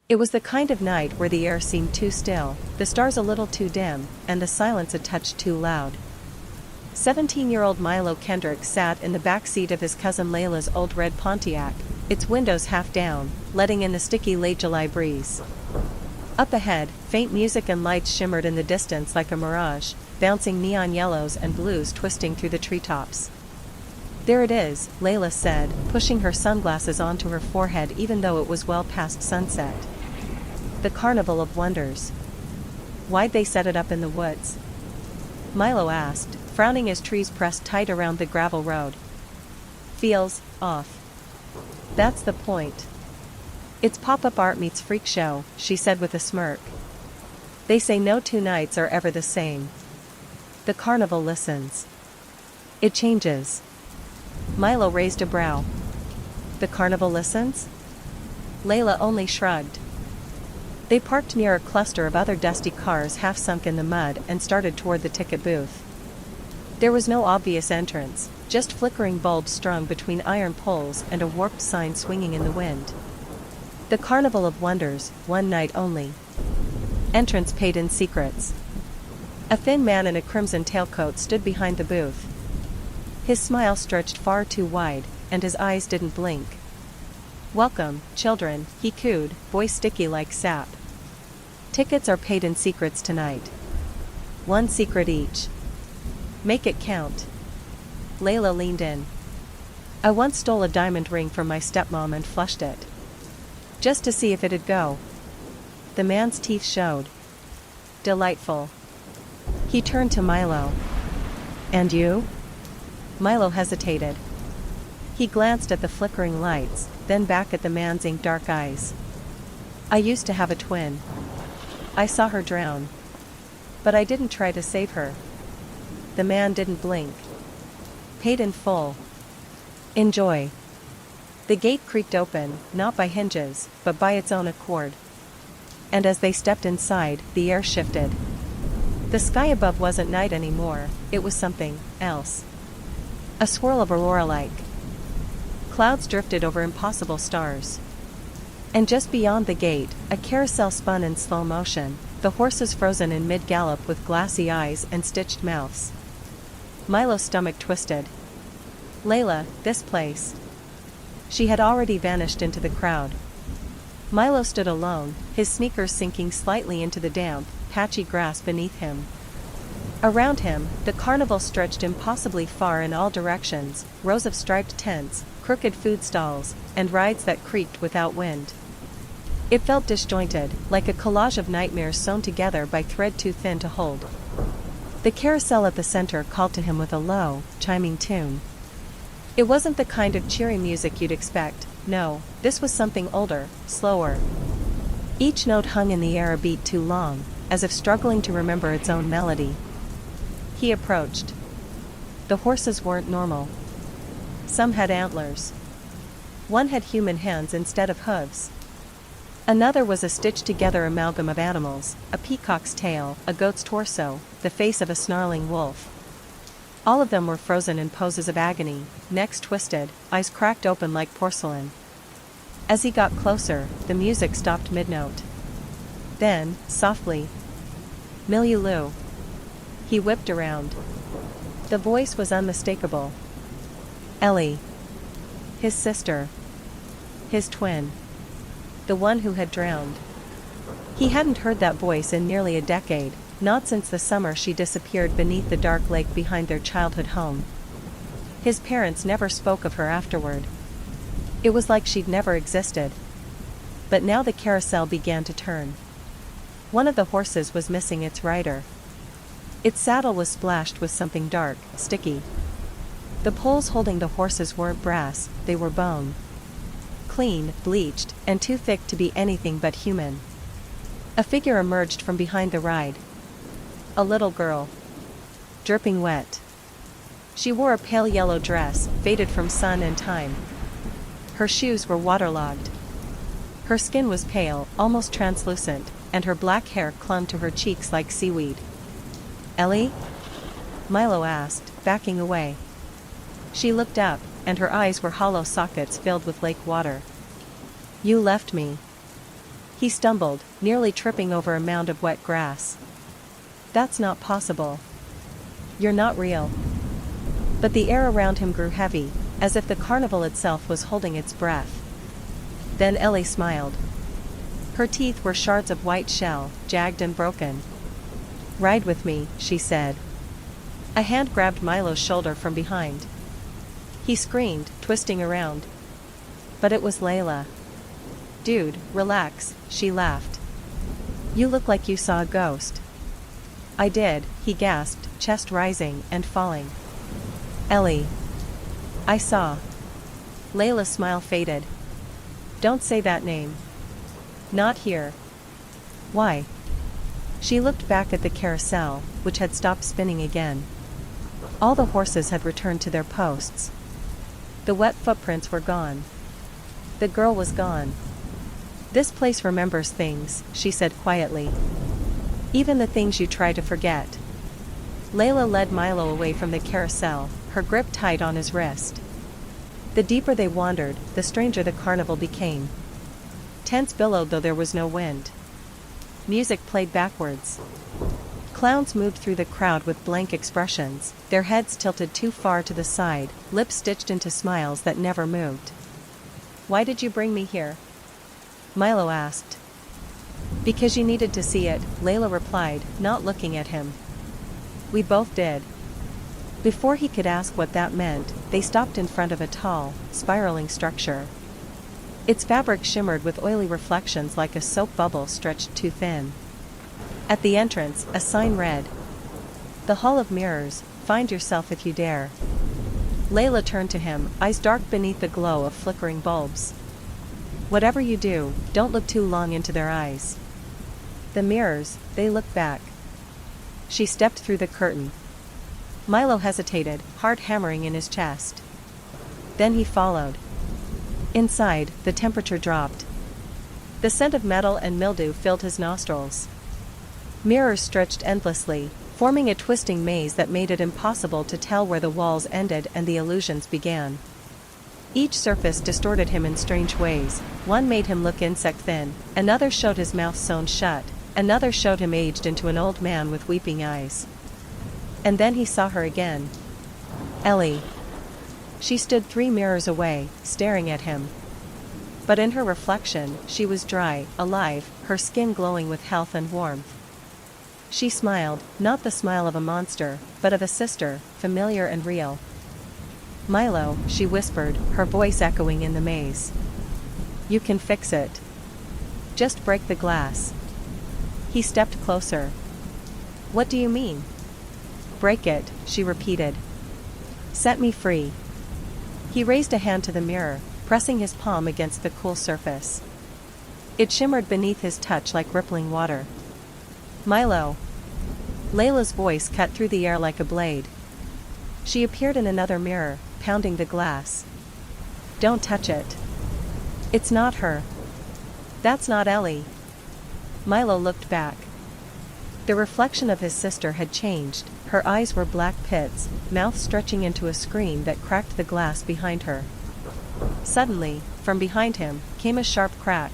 It was the kind of night where the air seemed too still, the stars a little too dim, and the silence a touch too loud. 17-year-old Milo Kendrick sat in the back seat of his cousin Layla's old red Pontiac, its windows half down, letting in the sticky late July breeze. Up ahead, faint music and lights shimmered in the distance like a mirage, bouncing neon yellows and blues twisting through the treetops. "There it is," Layla said, pushing her sunglasses onto her forehead even though it was well past sunset. "The Carnival of Wonders." "Why'd they set it up in the woods?" Milo asked, frowning as trees pressed tight around the gravel road. "Feels off." "That's the point. It's pop-up art meets freak show," she said with a smirk. "They say no two nights are ever the same. The carnival listens. It changes." Milo raised a brow. "The carnival listens?" Layla only shrugged. They parked near a cluster of other dusty cars half sunk in the mud and started toward the ticket booth. There was no obvious entrance, just flickering bulbs strung between iron poles and a warped sign swinging in the wind. "The Carnival of Wonders, one night only. Entrance paid in secrets." A thin man in a crimson tailcoat stood behind the booth. His smile stretched far too wide, and his eyes didn't blink. "Welcome, children," he cooed, voice sticky like sap. "Tickets are paid in secrets tonight. One secret each. Make it count." Layla leaned in. "I once stole a diamond ring from my stepmom and flushed it. Just to see if it'd go." The man's teeth showed. "Delightful." He turned to Milo. "And you?" Milo hesitated. He glanced at the flickering lights, then back at the man's ink dark eyes. "I used to have a twin. I saw her drown. But I didn't try to save her." The man didn't blink. "Paid in full. Enjoy." The gate creaked open, not by hinges, but by its own accord. And as they stepped inside, the air shifted. The sky above wasn't night anymore, it was something else. A swirl of aurora-like. Clouds drifted over impossible stars. And just beyond the gate, a carousel spun in slow motion, the horses frozen in mid-gallop with glassy eyes and stitched mouths. Milo's stomach twisted. "Layla, this place." She had already vanished into the crowd. Milo stood alone, his sneakers sinking slightly into the damp, patchy grass beneath him. Around him, the carnival stretched impossibly far in all directions, rows of striped tents, crooked food stalls, and rides that creaked without wind. It felt disjointed, like a collage of nightmares sewn together by thread too thin to hold. The carousel at the center called to him with a low, chiming tune. It wasn't the kind of cheery music you'd expect, no, this was something older, slower. Each note hung in the air a beat too long, as if struggling to remember its own melody. He approached. The horses weren't normal. Some had antlers. One had human hands instead of hooves. Another was a stitched-together amalgam of animals, a peacock's tail, a goat's torso, the face of a snarling wolf. All of them were frozen in poses of agony, necks twisted, eyes cracked open like porcelain. As he got closer, the music stopped mid-note. Then, softly, "Milieu." He whipped around. The voice was unmistakable. Ellie. His sister. His twin. The one who had drowned. He hadn't heard that voice in nearly a decade, not since the summer she disappeared beneath the dark lake behind their childhood home. His parents never spoke of her afterward. It was like she'd never existed. But now the carousel began to turn. One of the horses was missing its rider. Its saddle was splashed with something dark, sticky. The poles holding the horses weren't brass, they were bone. Clean, bleached, and too thick to be anything but human. A figure emerged from behind the ride. A little girl. Dripping wet. She wore a pale yellow dress, faded from sun and time. Her shoes were waterlogged. Her skin was pale, almost translucent, and her black hair clung to her cheeks like seaweed. "Ellie?" Milo asked, backing away. She looked up, and her eyes were hollow sockets filled with lake water. "You left me." He stumbled, nearly tripping over a mound of wet grass. That's not possible. You're not real. But the air around him grew heavy, as if the carnival itself was holding its breath. Then Ellie smiled. Her teeth were shards of white shell, jagged and broken. Ride with me, she said. A hand grabbed Milo's shoulder from behind. He screamed, twisting around. But it was Layla. Dude, relax, she laughed. You look like you saw a ghost. I did, he gasped, chest rising and falling. Ellie. I saw. Layla's smile faded. Don't say that name. Not here. Why? She looked back at the carousel, which had stopped spinning again. All the horses had returned to their posts. The wet footprints were gone. The girl was gone. This place remembers things, she said quietly. Even the things you try to forget. Layla led Milo away from the carousel, her grip tight on his wrist. The deeper they wandered, the stranger the carnival became. Tents billowed though there was no wind. Music played backwards. Clowns moved through the crowd with blank expressions, their heads tilted too far to the side, lips stitched into smiles that never moved. Why did you bring me here? Milo asked. Because you needed to see it, Layla replied, not looking at him. We both did. Before he could ask what that meant, they stopped in front of a tall, spiraling structure. Its fabric shimmered with oily reflections like a soap bubble stretched too thin. At the entrance, a sign read, "The Hall of Mirrors, find yourself if you dare." Layla turned to him, eyes dark beneath the glow of flickering bulbs. Whatever you do, don't look too long into their eyes. The mirrors, they look back. She stepped through the curtain. Milo hesitated, heart hammering in his chest. Then he followed. Inside, the temperature dropped. The scent of metal and mildew filled his nostrils. Mirrors stretched endlessly, forming a twisting maze that made it impossible to tell where the walls ended and the illusions began. Each surface distorted him in strange ways. One made him look insect-thin, another showed his mouth sewn shut, another showed him aged into an old man with weeping eyes. And then he saw her again. Ellie. She stood 3 mirrors away, staring at him. But in her reflection, she was dry, alive, her skin glowing with health and warmth. She smiled, not the smile of a monster, but of a sister, familiar and real. Milo, she whispered, her voice echoing in the maze. You can fix it. Just break the glass. He stepped closer. What do you mean? Break it, she repeated. Set me free. He raised a hand to the mirror, pressing his palm against the cool surface. It shimmered beneath his touch like rippling water. Milo. Layla's voice cut through the air like a blade. She appeared in another mirror, pounding the glass. Don't touch it. It's not her. That's not Ellie. Milo looked back. The reflection of his sister had changed, her eyes were black pits, mouth stretching into a scream that cracked the glass behind her. Suddenly, from behind him, came a sharp crack.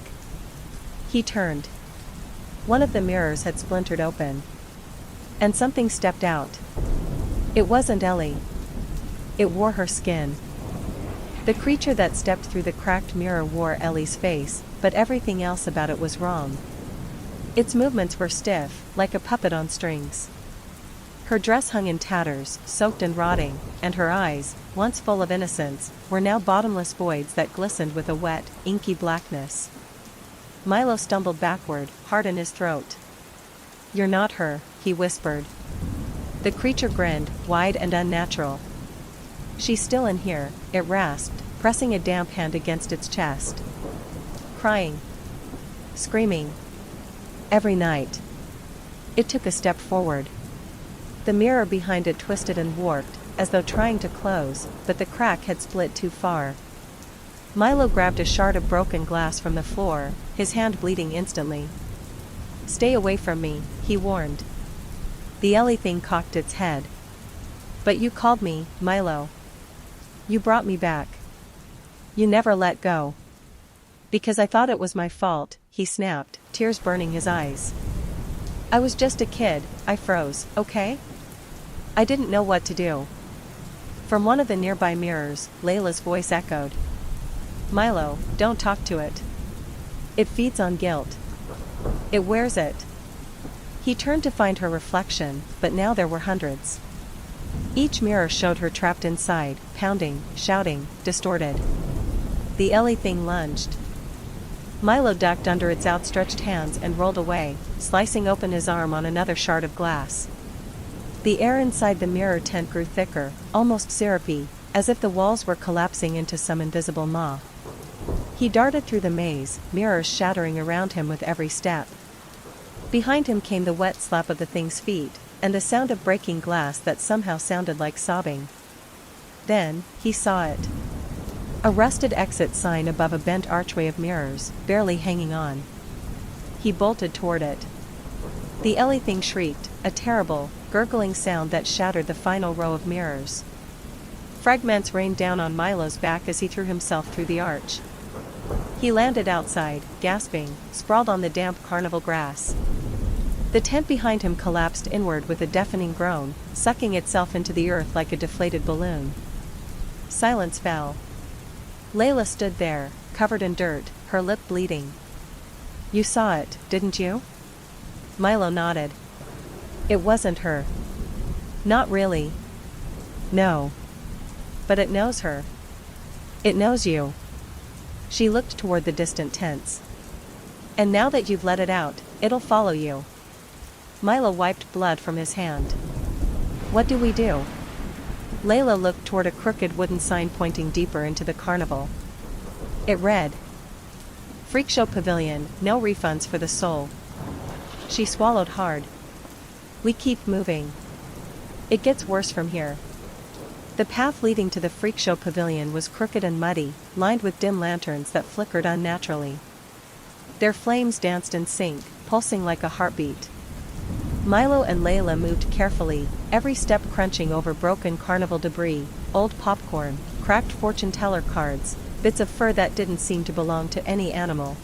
He turned. One of the mirrors had splintered open. And something stepped out. It wasn't Ellie. It wore her skin. The creature that stepped through the cracked mirror wore Ellie's face, but everything else about it was wrong. Its movements were stiff, like a puppet on strings. Her dress hung in tatters, soaked and rotting, and her eyes, once full of innocence, were now bottomless voids that glistened with a wet, inky blackness. Milo stumbled backward, heart in his throat. You're not her, he whispered. The creature grinned, wide and unnatural. She's still in here, it rasped, pressing a damp hand against its chest. Crying. Screaming. Every night. It took a step forward. The mirror behind it twisted and warped, as though trying to close, but the crack had split too far. Milo grabbed a shard of broken glass from the floor, his hand bleeding instantly. Stay away from me, he warned. The Ellie thing cocked its head. But you called me, Milo. You brought me back. You never let go. Because I thought it was my fault, he snapped, tears burning his eyes. I was just a kid, I froze, okay? I didn't know what to do. From one of the nearby mirrors, Layla's voice echoed. Milo, don't talk to it. It feeds on guilt. It wears it. He turned to find her reflection, but now there were hundreds. Each mirror showed her trapped inside, pounding, shouting, distorted. The Ellie thing lunged. Milo ducked under its outstretched hands and rolled away, slicing open his arm on another shard of glass. The air inside the mirror tent grew thicker, almost syrupy, as if the walls were collapsing into some invisible maw. He darted through the maze, mirrors shattering around him with every step. Behind him came the wet slap of the thing's feet, and the sound of breaking glass that somehow sounded like sobbing. Then, he saw it. A rusted exit sign above a bent archway of mirrors, barely hanging on. He bolted toward it. The Ellie thing shrieked, a terrible, gurgling sound that shattered the final row of mirrors. Fragments rained down on Milo's back as he threw himself through the arch. He landed outside, gasping, sprawled on the damp carnival grass. The tent behind him collapsed inward with a deafening groan, sucking itself into the earth like a deflated balloon. Silence fell. Layla stood there, covered in dirt, her lip bleeding. You saw it, didn't you? Milo nodded. It wasn't her. Not really. No. But it knows her. It knows you. She looked toward the distant tents. And now that you've let it out, it'll follow you. Milo wiped blood from his hand. What do we do? Layla looked toward a crooked wooden sign pointing deeper into the carnival. It read, Freak Show Pavilion, no refunds for the soul. She swallowed hard. We keep moving. It gets worse from here. The path leading to the Freak Show Pavilion was crooked and muddy, lined with dim lanterns that flickered unnaturally. Their flames danced in sync, pulsing like a heartbeat. Milo and Layla moved carefully, every step crunching over broken carnival debris, old popcorn, cracked fortune teller cards, bits of fur that didn't seem to belong to any animal.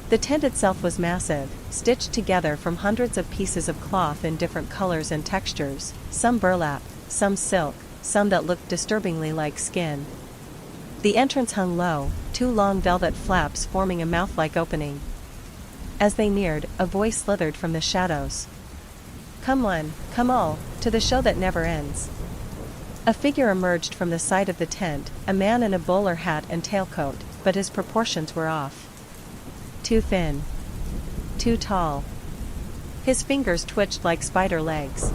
The tent itself was massive, stitched together from hundreds of pieces of cloth in different colors and textures, some burlap, some silk, some that looked disturbingly like skin. The entrance hung low, two long velvet flaps forming a mouth-like opening. As they neared, a voice slithered from the shadows. Come one, come all, to the show that never ends. A figure emerged from the side of the tent, a man in a bowler hat and tailcoat, but his proportions were off. Too thin. Too tall. His fingers twitched like spider legs.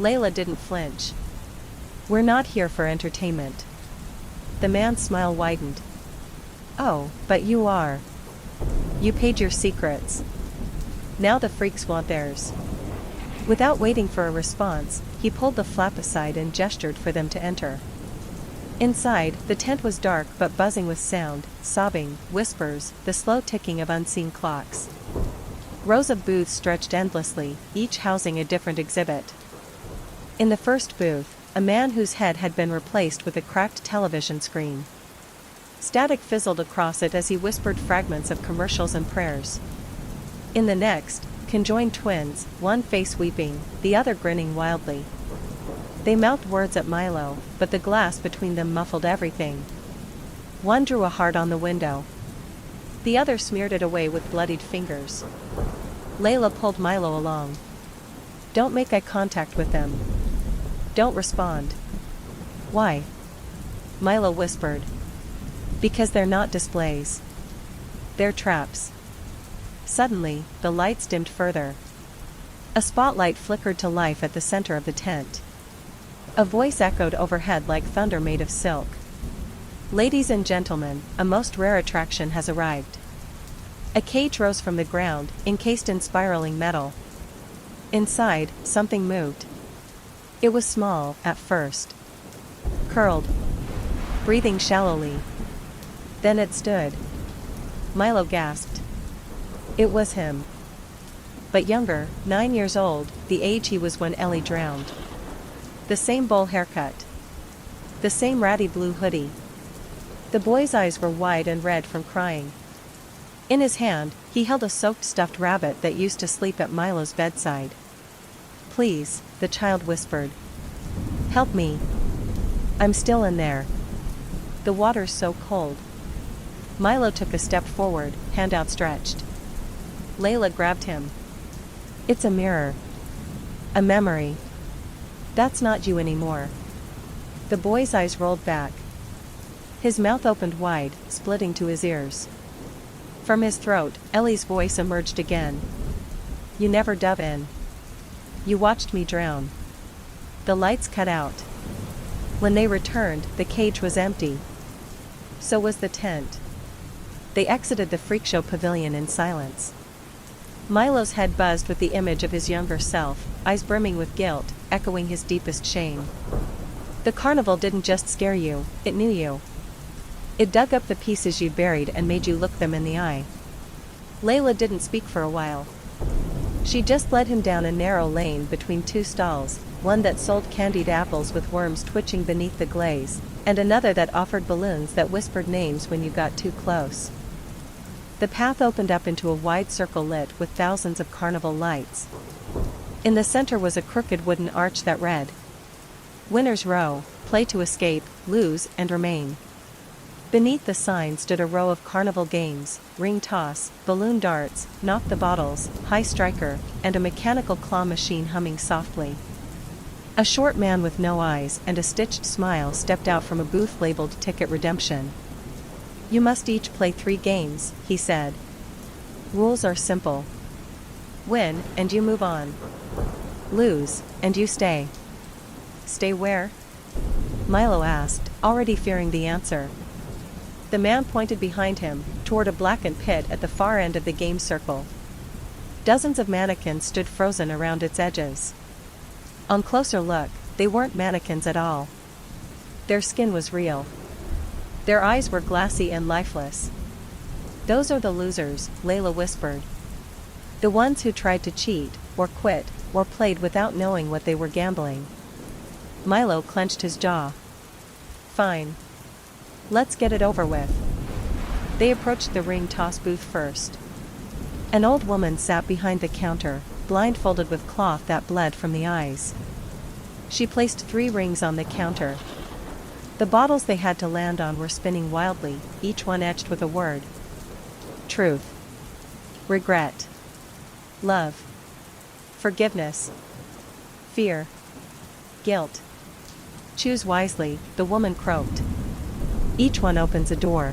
Layla didn't flinch. We're not here for entertainment. The man's smile widened. Oh, but you are. You paid your secrets. Now the freaks want theirs. Without waiting for a response, he pulled the flap aside and gestured for them to enter. Inside, the tent was dark but buzzing with sound, sobbing, whispers, the slow ticking of unseen clocks. Rows of booths stretched endlessly, each housing a different exhibit. In the first booth, a man whose head had been replaced with a cracked television screen. Static fizzled across it as he whispered fragments of commercials and prayers. In the next, conjoined twins, one face weeping, the other grinning wildly. They mouthed words at Milo, but the glass between them muffled everything. One drew a heart on the window. The other smeared it away with bloodied fingers. Layla pulled Milo along. Don't make eye contact with them. Don't respond. Why? Milo whispered. Because they're not displays. They're traps. Suddenly, the lights dimmed further. A spotlight flickered to life at the center of the tent. A voice echoed overhead like thunder made of silk. Ladies and gentlemen, a most rare attraction has arrived. A cage rose from the ground, encased in spiraling metal. Inside, something moved. It was small, at first. Curled. Breathing shallowly. Then it stood. Milo gasped. It was him. But younger, 9 years old, the age he was when Ellie drowned. The same bowl haircut. The same ratty blue hoodie. The boy's eyes were wide and red from crying. In his hand, he held a soaked stuffed rabbit that used to sleep at Milo's bedside. "Please," the child whispered. "Help me. I'm still in there. The water's so cold." Milo took a step forward, hand outstretched. Layla grabbed him. "It's a mirror. A memory. That's not you anymore." The boy's eyes rolled back. His mouth opened wide, splitting to his ears. From his throat, Ellie's voice emerged again. "You never dove in. You watched me drown." The lights cut out. When they returned, the cage was empty. So was the tent. They exited the freak show pavilion in silence. Milo's head buzzed with the image of his younger self, eyes brimming with guilt, echoing his deepest shame. The carnival didn't just scare you, it knew you. It dug up the pieces you'd buried and made you look them in the eye. Layla didn't speak for a while. She just led him down a narrow lane between two stalls, one that sold candied apples with worms twitching beneath the glaze, and another that offered balloons that whispered names when you got too close. The path opened up into a wide circle lit with thousands of carnival lights. In the center was a crooked wooden arch that read, "Winners Row, play to escape, lose and remain." Beneath the sign stood a row of carnival games: ring toss, balloon darts, knock the bottles, high striker, and a mechanical claw machine humming softly. A short man with no eyes and a stitched smile stepped out from a booth labeled Ticket Redemption. "You must each play 3 games," he said. "Rules are simple. Win, and you move on. Lose, and you stay." "Stay where?" Milo asked, already fearing the answer. The man pointed behind him, toward a blackened pit at the far end of the game circle. Dozens of mannequins stood frozen around its edges. On closer look, they weren't mannequins at all. Their skin was real. Their eyes were glassy and lifeless. "Those are the losers," Layla whispered. "The ones who tried to cheat, or quit, or played without knowing what they were gambling." Milo clenched his jaw. "Fine. Let's get it over with." They approached the ring toss booth first. An old woman sat behind the counter, blindfolded with cloth that bled from the eyes. She placed 3 rings on the counter. The bottles they had to land on were spinning wildly, each one etched with a word. Truth. Regret. Love. Forgiveness. Fear. Guilt. "Choose wisely," the woman croaked. "Each one opens a door."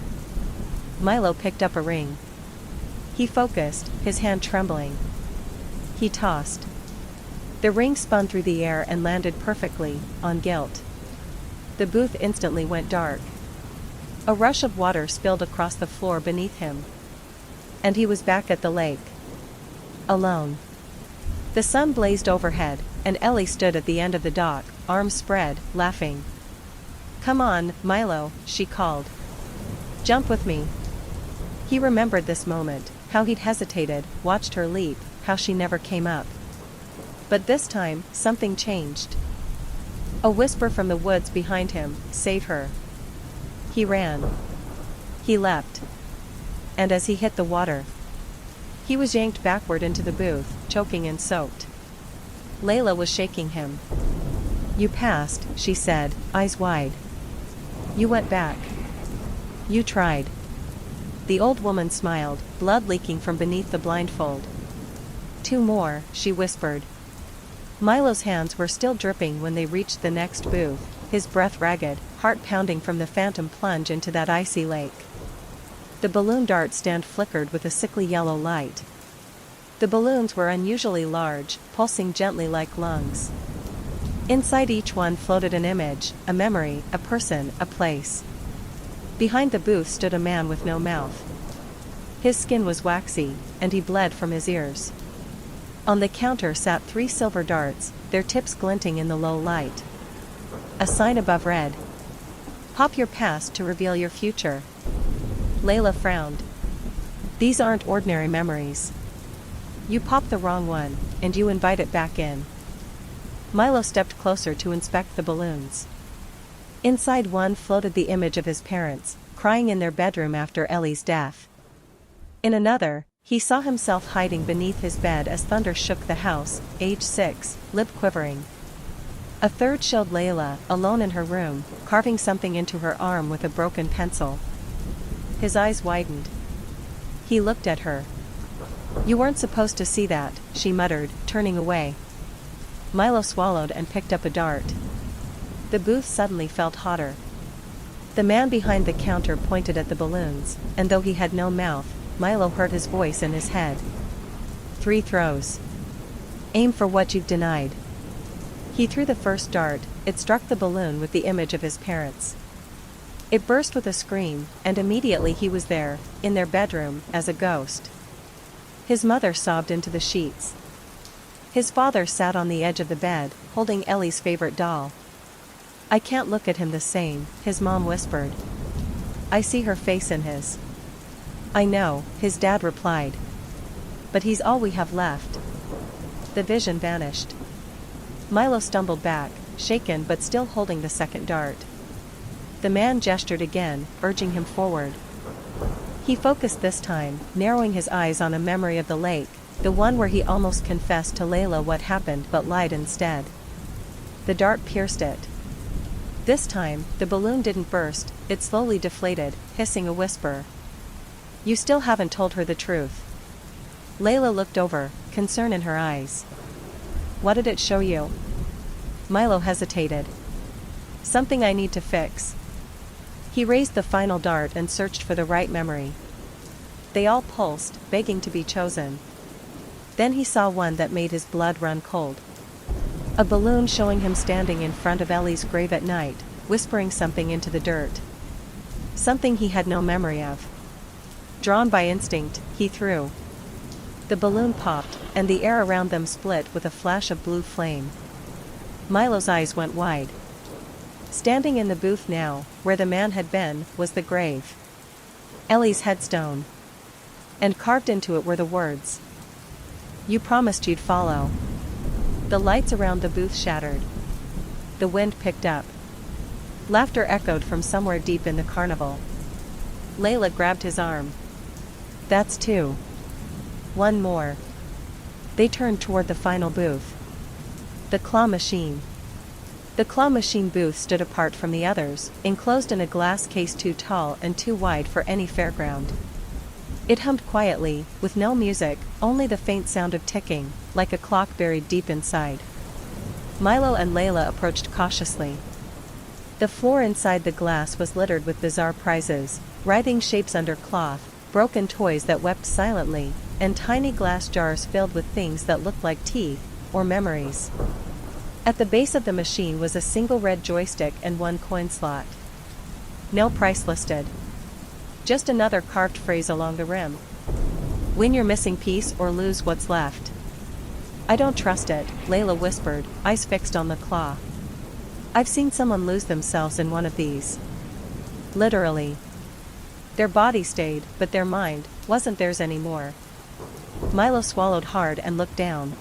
Milo picked up a ring. He focused, his hand trembling. He tossed. The ring spun through the air and landed perfectly, on guilt. The booth instantly went dark. A rush of water spilled across the floor beneath him. And he was back at the lake. Alone. The sun blazed overhead, and Ellie stood at the end of the dock, arms spread, laughing. "Come on, Milo," she called. "Jump with me." He remembered this moment, how he'd hesitated, watched her leap, how she never came up. But this time, something changed. A whisper from the woods behind him, "Save her." He ran. He leapt. And as he hit the water, he was yanked backward into the booth, choking and soaked. Layla was shaking him. "You passed," she said, eyes wide. "You went back. You tried." The old woman smiled, blood leaking from beneath the blindfold. "2 more," she whispered. Milo's hands were still dripping when they reached the next booth, his breath ragged, heart pounding from the phantom plunge into that icy lake. The balloon dart stand flickered with a sickly yellow light. The balloons were unusually large, pulsing gently like lungs. Inside each one floated an image, a memory, a person, a place. Behind the booth stood a man with no mouth. His skin was waxy, and he bled from his ears. On the counter sat 3 silver darts, their tips glinting in the low light. A sign above read, "Pop your past to reveal your future." Layla frowned. "These aren't ordinary memories. You pop the wrong one, and you invite it back in." Milo stepped closer to inspect the balloons. Inside one floated the image of his parents, crying in their bedroom after Ellie's death. In another, he saw himself hiding beneath his bed as thunder shook the house, age 6, lip quivering. A third showed Layla, alone in her room, carving something into her arm with a broken pencil. His eyes widened. He looked at her. "You weren't supposed to see that," she muttered, turning away. Milo swallowed and picked up a dart. The booth suddenly felt hotter. The man behind the counter pointed at the balloons, and though he had no mouth, Milo heard his voice in his head. 3 throws. Aim for what you've denied. He threw the first dart. It struck the balloon with the image of his parents. It burst with a scream, and immediately he was there, in their bedroom, as a ghost. His mother sobbed into the sheets. His father sat on the edge of the bed, holding Ellie's favorite doll. "I can't look at him the same," his mom whispered. "I see her face in his." "I know," his dad replied. "But he's all we have left." The vision vanished. Milo stumbled back, shaken but still holding the second dart. The man gestured again, urging him forward. He focused this time, narrowing his eyes on a memory of the lake, the one where he almost confessed to Layla what happened but lied instead. The dart pierced it. This time, the balloon didn't burst, it slowly deflated, hissing a whisper. "You still haven't told her the truth." Layla looked over, concern in her eyes. "What did it show you?" Milo hesitated. "Something I need to fix." He raised the final dart and searched for the right memory. They all pulsed, begging to be chosen. Then he saw one that made his blood run cold. A balloon showing him standing in front of Ellie's grave at night, whispering something into the dirt. Something he had no memory of. Drawn by instinct, he threw. The balloon popped, and the air around them split with a flash of blue flame. Milo's eyes went wide. Standing in the booth now, where the man had been, was the grave. Ellie's headstone. And carved into it were the words, "You promised you'd follow." The lights around the booth shattered. The wind picked up. Laughter echoed from somewhere deep in the carnival. Layla grabbed his arm. "That's 2. One more." They turned toward the final booth. The claw machine. The claw machine booth stood apart from the others, enclosed in a glass case too tall and too wide for any fairground. It hummed quietly, with no music, only the faint sound of ticking, like a clock buried deep inside. Milo and Layla approached cautiously. The floor inside the glass was littered with bizarre prizes, writhing shapes under cloth, broken toys that wept silently, and tiny glass jars filled with things that looked like teeth, or memories. At the base of the machine was a single red joystick and 1 coin slot. No price listed. Just another carved phrase along the rim. "Win your missing piece or lose what's left." "I don't trust it," Layla whispered, eyes fixed on the claw. "I've seen someone lose themselves in one of these." Literally. Their body stayed, but their mind wasn't theirs anymore. Milo swallowed hard and looked down.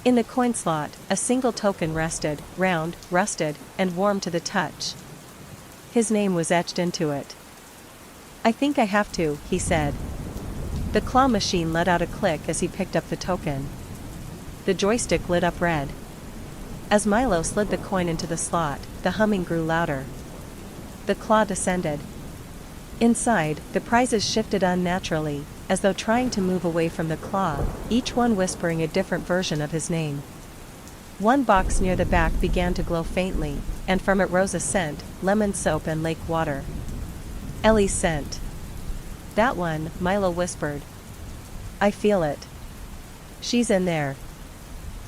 In the coin slot, a single token rested, round, rusted, and warm to the touch. His name was etched into it. "I think I have to," he said. The claw machine let out a click as he picked up the token. The joystick lit up red. As Milo slid the coin into the slot, the humming grew louder. The claw descended. Inside, the prizes shifted unnaturally, as though trying to move away from the claw, each one whispering a different version of his name. One box near the back began to glow faintly, and from it rose a scent, lemon soap and lake water. Ellie's scent. "That one," Milo whispered. "I feel it. She's in there."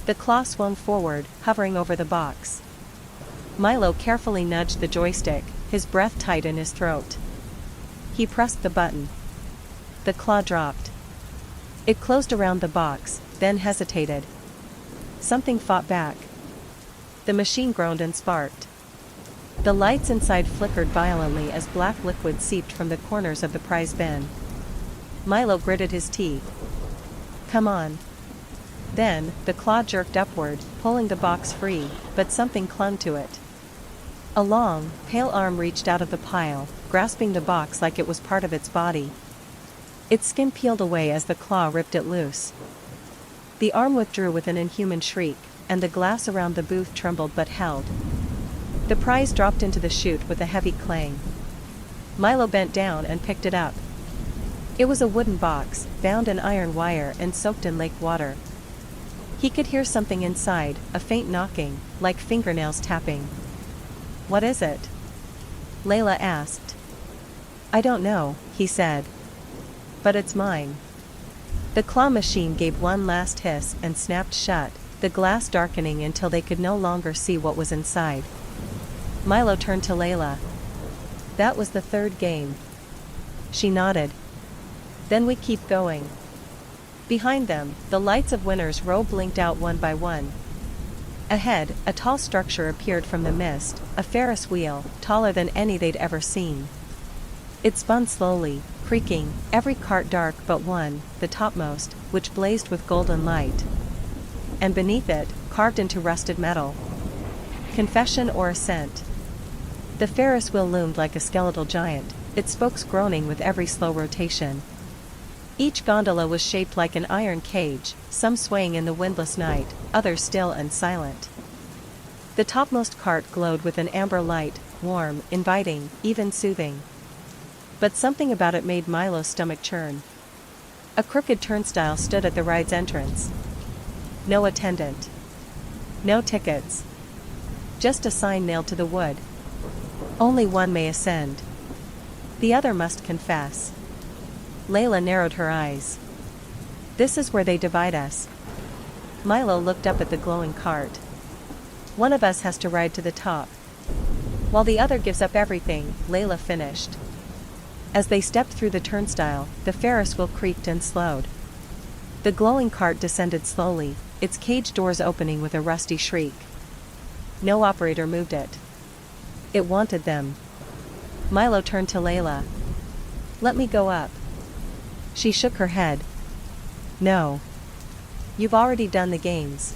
The claw swung forward, hovering over the box. Milo carefully nudged the joystick, his breath tight in his throat. He pressed the button. The claw dropped. It closed around the box, then hesitated. Something fought back. The machine groaned and sparked. The lights inside flickered violently as black liquid seeped from the corners of the prize bin. Milo gritted his teeth. "Come on." Then, the claw jerked upward, pulling the box free, but something clung to it. A long, pale arm reached out of the pile, grasping the box like it was part of its body. Its skin peeled away as the claw ripped it loose. The arm withdrew with an inhuman shriek, and the glass around the booth trembled but held. The prize dropped into the chute with a heavy clang. Milo bent down and picked it up. It was a wooden box, bound in iron wire and soaked in lake water. He could hear something inside, a faint knocking, like fingernails tapping. "What is it?" Layla asked. "I don't know," he said. "But it's mine." The claw machine gave one last hiss and snapped shut, the glass darkening until they could no longer see what was inside. Milo turned to Layla. "That was the third game." She nodded. "Then we keep going." Behind them, the lights of Winter's Row blinked out one by one. Ahead, a tall structure appeared from the mist, a Ferris wheel, taller than any they'd ever seen. It spun slowly, creaking, every cart dark but one, the topmost, which blazed with golden light. And beneath it, carved into rusted metal, "Confession or Assent." The Ferris wheel loomed like a skeletal giant, its spokes groaning with every slow rotation. Each gondola was shaped like an iron cage, some swaying in the windless night, others still and silent. The topmost cart glowed with an amber light, warm, inviting, even soothing. But something about it made Milo's stomach churn. A crooked turnstile stood at the ride's entrance. No attendant. No tickets. Just a sign nailed to the wood. Only one may ascend. The other must confess. Layla narrowed her eyes. "This is where they divide us." Milo looked up at the glowing cart. "One of us has to ride to the top, while the other gives up everything," Layla finished. As they stepped through the turnstile, the Ferris wheel creaked and slowed. The glowing cart descended slowly, its cage doors opening with a rusty shriek. No operator moved it. It wanted them. Milo turned to Layla. "Let me go up." She shook her head. "No. You've already done the games.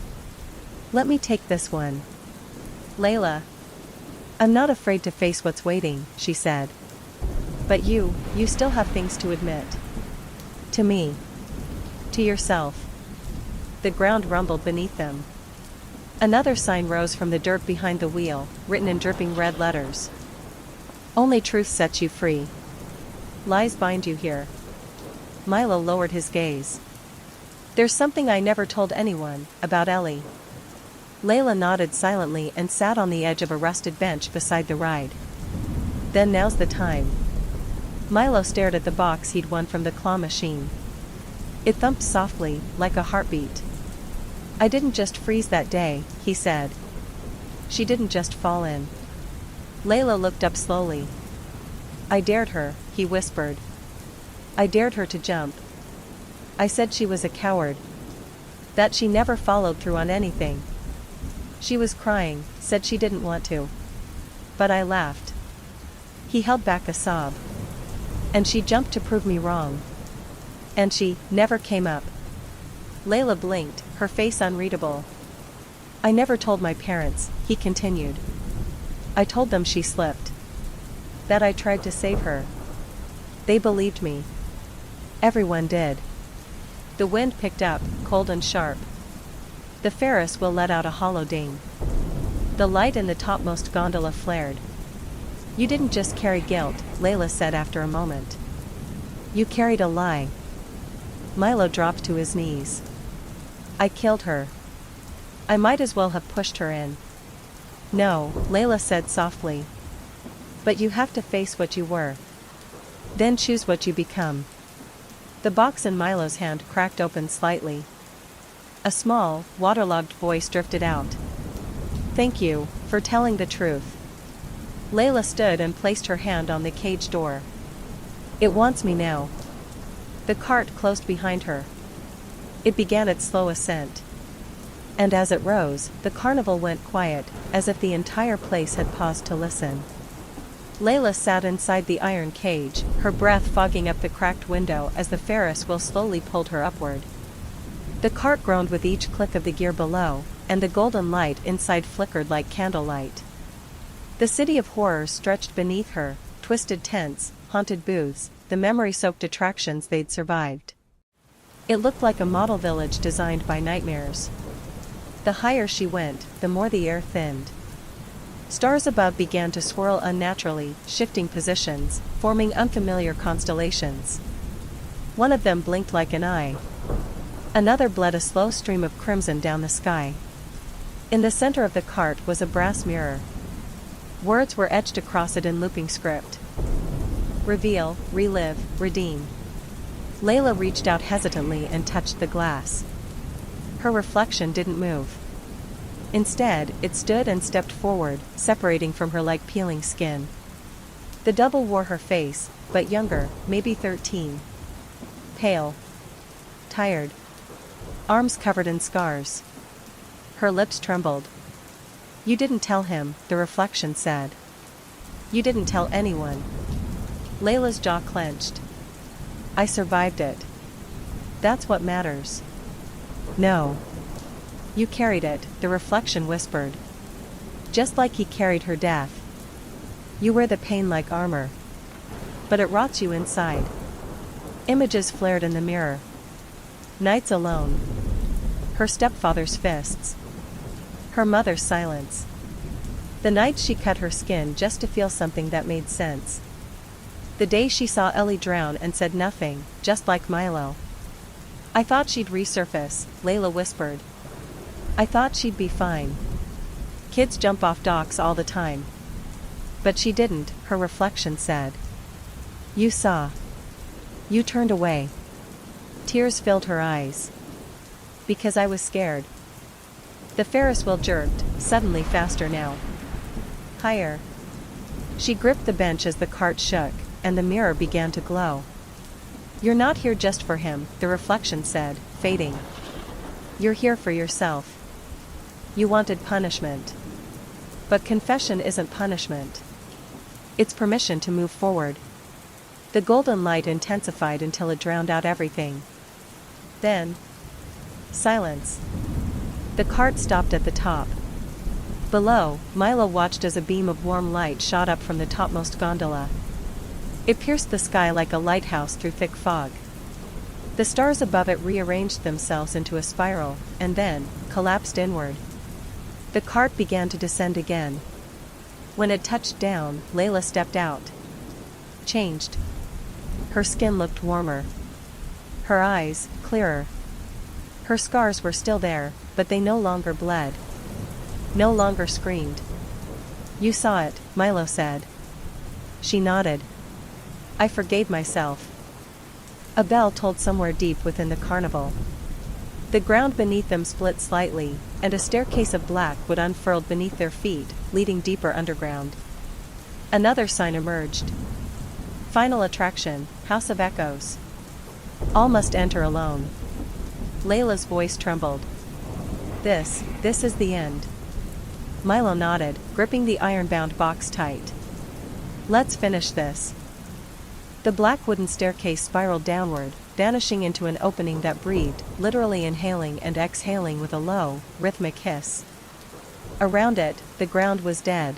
Let me take this one." "Layla, I'm not afraid to face what's waiting," she said. "But you still have things to admit. To me. To yourself." The ground rumbled beneath them. Another sign rose from the dirt behind the wheel, written in dripping red letters. "Only truth sets you free. Lies bind you here." Milo lowered his gaze. "There's something I never told anyone, about Ellie." Layla nodded silently and sat on the edge of a rusted bench beside the ride. "Then now's the time." Milo stared at the box he'd won from the claw machine. It thumped softly, like a heartbeat. "I didn't just freeze that day," he said. "She didn't just fall in." Layla looked up slowly. "I dared her," he whispered. "I dared her to jump. I said she was a coward. That she never followed through on anything. She was crying, said she didn't want to. But I laughed." He held back a sob. "And she jumped to prove me wrong. And she never came up." Layla blinked, her face unreadable. "I never told my parents," he continued. "I told them she slipped. That I tried to save her. They believed me. Everyone did." The wind picked up, cold and sharp. The Ferris wheel let out a hollow ding. The light in the topmost gondola flared. "You didn't just carry guilt," Layla said after a moment. "You carried a lie." Milo dropped to his knees. "I killed her. I might as well have pushed her in." "No," Layla said softly. "But you have to face what you were. Then choose what you become." The box in Milo's hand cracked open slightly. A small, waterlogged voice drifted out. "Thank you, for telling the truth." Layla stood and placed her hand on the cage door. "It wants me now." The cart closed behind her. It began its slow ascent. And as it rose, the carnival went quiet, as if the entire place had paused to listen. Layla sat inside the iron cage, her breath fogging up the cracked window as the Ferris wheel slowly pulled her upward. The cart groaned with each click of the gear below, and the golden light inside flickered like candlelight. The city of horrors stretched beneath her, twisted tents, haunted booths, the memory-soaked attractions they'd survived. It looked like a model village designed by nightmares. The higher she went, the more the air thinned. Stars above began to swirl unnaturally, shifting positions, forming unfamiliar constellations. One of them blinked like an eye. Another bled a slow stream of crimson down the sky. In the center of the cart was a brass mirror. Words were etched across it in looping script. Reveal, relive, redeem. Layla reached out hesitantly and touched the glass. Her reflection didn't move. Instead, it stood and stepped forward, separating from her like peeling skin. The double wore her face, but younger, maybe 13. Pale. Tired. Arms covered in scars. Her lips trembled. You didn't tell him, the reflection said. You didn't tell anyone. Layla's jaw clenched. I survived it. That's what matters. No. You carried it, the reflection whispered. Just like he carried her death. You wear the pain like armor. But it rots you inside. Images flared in the mirror. Nights alone. Her stepfather's fists. Her mother's silence. The night she cut her skin just to feel something that made sense. The day she saw Ellie drown and said nothing, just like Milo. I thought she'd resurface, Layla whispered. I thought she'd be fine. Kids jump off docks all the time. But she didn't, her reflection said. You saw. You turned away. Tears filled her eyes. Because I was scared. The Ferris wheel jerked, suddenly faster now. Higher. She gripped the bench as the cart shook, and the mirror began to glow. You're not here just for him, the reflection said, fading. You're here for yourself. You wanted punishment. But confession isn't punishment. It's permission to move forward. The golden light intensified until it drowned out everything. Then, silence. The cart stopped at the top. Below, Milo watched as a beam of warm light shot up from the topmost gondola. It pierced the sky like a lighthouse through thick fog. The stars above it rearranged themselves into a spiral, and then, collapsed inward. The cart began to descend again. When it touched down, Layla stepped out. Changed. Her skin looked warmer. Her eyes, clearer. Her scars were still there, but they no longer bled. No longer screamed. You saw it, Milo said. She nodded. I forgave myself. A bell tolled somewhere deep within the carnival. The ground beneath them split slightly, and a staircase of black wood unfurled beneath their feet, leading deeper underground. Another sign emerged. Final attraction, House of Echoes. All must enter alone. Layla's voice trembled. This is the end. Milo nodded, gripping the iron-bound box tight. Let's finish this. The black wooden staircase spiraled downward, vanishing into an opening that breathed, literally inhaling and exhaling with a low, rhythmic hiss. Around it, the ground was dead.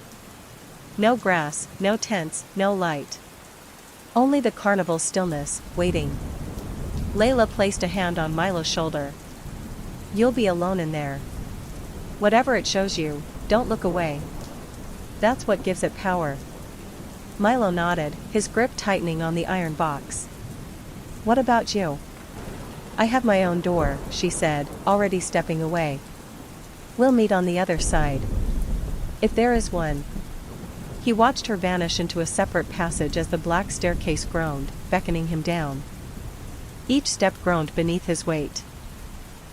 No grass, no tents, no light. Only the carnival's stillness, waiting. Layla placed a hand on Milo's shoulder. You'll be alone in there. Whatever it shows you, don't look away. That's what gives it power. Milo nodded, his grip tightening on the iron box. What about you? I have my own door, she said, already stepping away. We'll meet on the other side. If there is one. He watched her vanish into a separate passage as the black staircase groaned, beckoning him down. Each step groaned beneath his weight.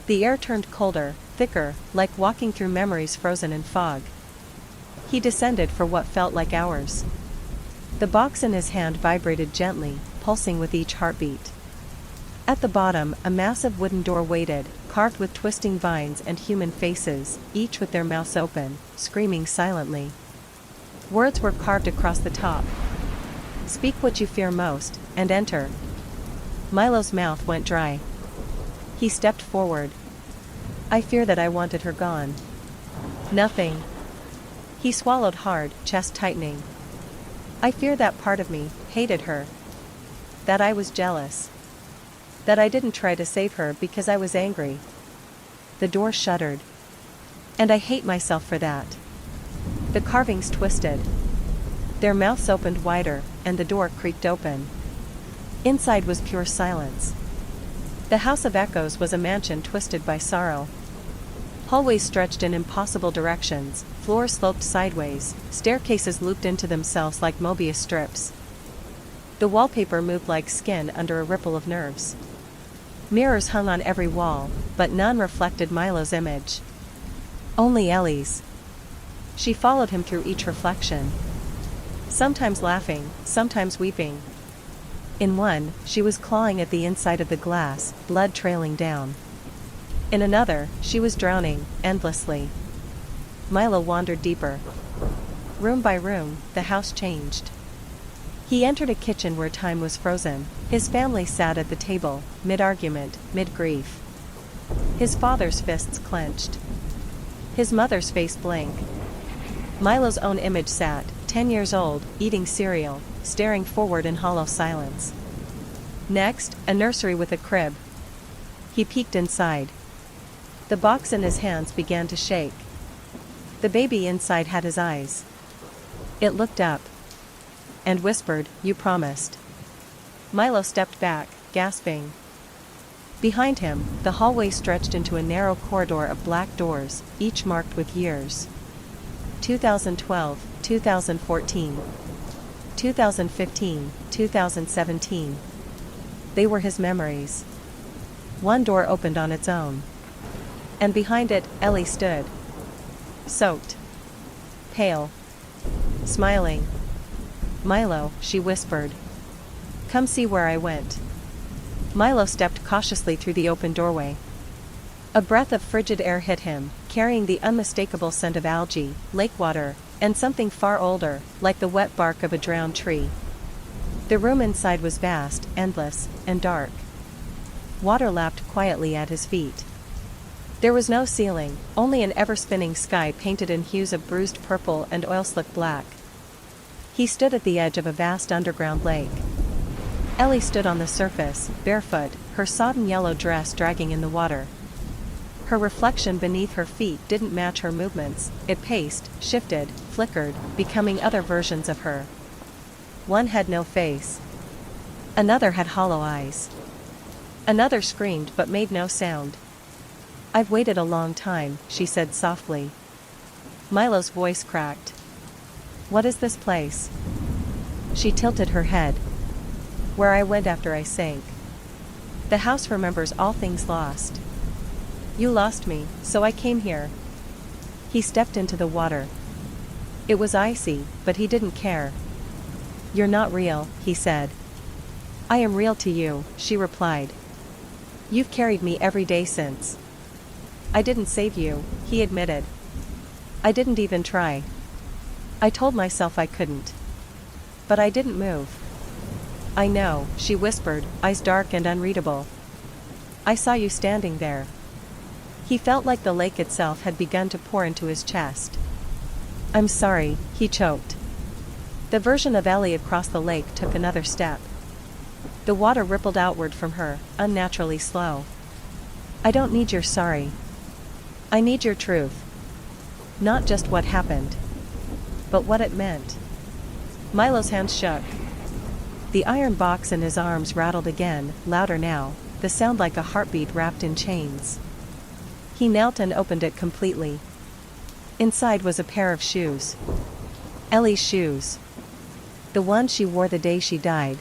The air turned colder, thicker, like walking through memories frozen in fog. He descended for what felt like hours. The box in his hand vibrated gently, pulsing with each heartbeat. At the bottom, a massive wooden door waited, carved with twisting vines and human faces, each with their mouths open, screaming silently. Words were carved across the top. Speak what you fear most, and enter. Milo's mouth went dry. He stepped forward. I fear that I wanted her gone. Nothing. He swallowed hard, chest tightening. I fear that part of me hated her. That I was jealous. That I didn't try to save her because I was angry. The door shuddered. And I hate myself for that. The carvings twisted. Their mouths opened wider, and the door creaked open. Inside was pure silence. The House of Echoes was a mansion twisted by sorrow. Hallways stretched in impossible directions, floors sloped sideways, staircases looped into themselves like Mobius strips. The wallpaper moved like skin under a ripple of nerves. Mirrors hung on every wall, but none reflected Milo's image. Only Ellie's. She followed him through each reflection. Sometimes laughing, sometimes weeping. In one, she was clawing at the inside of the glass, blood trailing down. In another, she was drowning, endlessly. Milo wandered deeper. Room by room, the house changed. He entered a kitchen where time was frozen. His family sat at the table, mid-argument, mid-grief. His father's fists clenched. His mother's face blank. Milo's own image sat, 10 years old, eating cereal, staring forward in hollow silence. Next, a nursery with a crib. He peeked inside. The box in his hands began to shake. The baby inside had his eyes. It looked up. And whispered, "You promised." Milo stepped back, gasping. Behind him, the hallway stretched into a narrow corridor of black doors, each marked with years. 2012, 2014, 2015, 2017. They were his memories. One door opened on its own. And behind it, Ellie stood. Soaked. Pale. Smiling. "Milo," she whispered. "Come see where I went." Milo stepped cautiously through the open doorway. A breath of frigid air hit him, carrying the unmistakable scent of algae, lake water, and something far older, like the wet bark of a drowned tree. The room inside was vast, endless, and dark. Water lapped quietly at his feet. There was no ceiling, only an ever-spinning sky painted in hues of bruised purple and oil-slick black. He stood at the edge of a vast underground lake. Ellie stood on the surface, barefoot, her sodden yellow dress dragging in the water. Her reflection beneath her feet didn't match her movements. It paced, shifted, flickered, becoming other versions of her. One had no face. Another had hollow eyes. Another screamed but made no sound. "I've waited a long time," she said softly. Milo's voice cracked. "What is this place?" She tilted her head. "Where I went after I sank. The house remembers all things lost. You lost me, so I came here." He stepped into the water. It was icy, but he didn't care. "You're not real," he said. "I am real to you," she replied. "You've carried me every day since." "I didn't save you," he admitted. "I didn't even try. I told myself I couldn't. But I didn't move." "I know," she whispered, eyes dark and unreadable. "I saw you standing there." He felt like the lake itself had begun to pour into his chest. "I'm sorry," he choked. The version of Ellie across the lake took another step. The water rippled outward from her, unnaturally slow. "I don't need your sorry. I need your truth. Not just what happened, but what it meant." Milo's hands shook. The iron box in his arms rattled again, louder now, the sound like a heartbeat wrapped in chains. He knelt and opened it completely. Inside was a pair of shoes. Ellie's shoes. The ones she wore the day she died.